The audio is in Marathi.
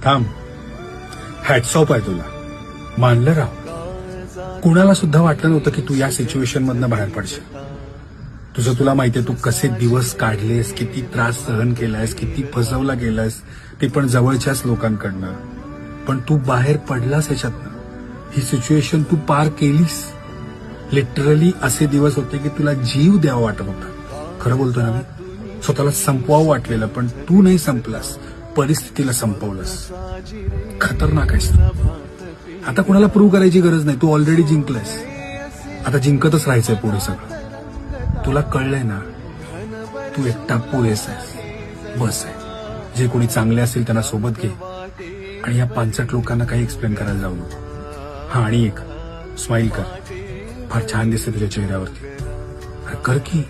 थांब. हॅट्स ऑफ आहे तुला. मानलं राव. कुणाला सुद्धा वाटलं नव्हतं की तू या सिच्युएशन मधनं बाहेर पडशील. तुला माहितीये तू कसे दिवस काढलेस, किती त्रास सहन केलायस, किती फसवला गेलास, ते पण जवळच्याच लोकांकडनं. पण तू बाहेर पडलास याच्यातनं. ही सिच्युएशन तू पार केलीस. लिटरली असे दिवस होते की तुला जीव द्यावा वाटत होता. खरं बोलतोय ना मी. स्वतःला संपवावं वाटलेलं, पण तू नाही संपलास, परिस्थितीला संपवलंस. खतरनाक आहेस तू. आता कुणाला प्रूव्ह करायची गरज नाही. तू ऑलरेडी जिंकलायस. आता जिंकतच राहायचंय पुढे सगळं. तुला कळलंय ना, तू एकटा पुरेस आहेस. बस आहे. जे कोणी चांगले असतील त्यांना सोबत घे आणि या पांचट लोकांना काही एक्सप्लेन करायला जाऊ नको. हा, आणि एक स्माइल कर. फार छान दिसते तुझ्या चेहऱ्यावरती. अरे कर की.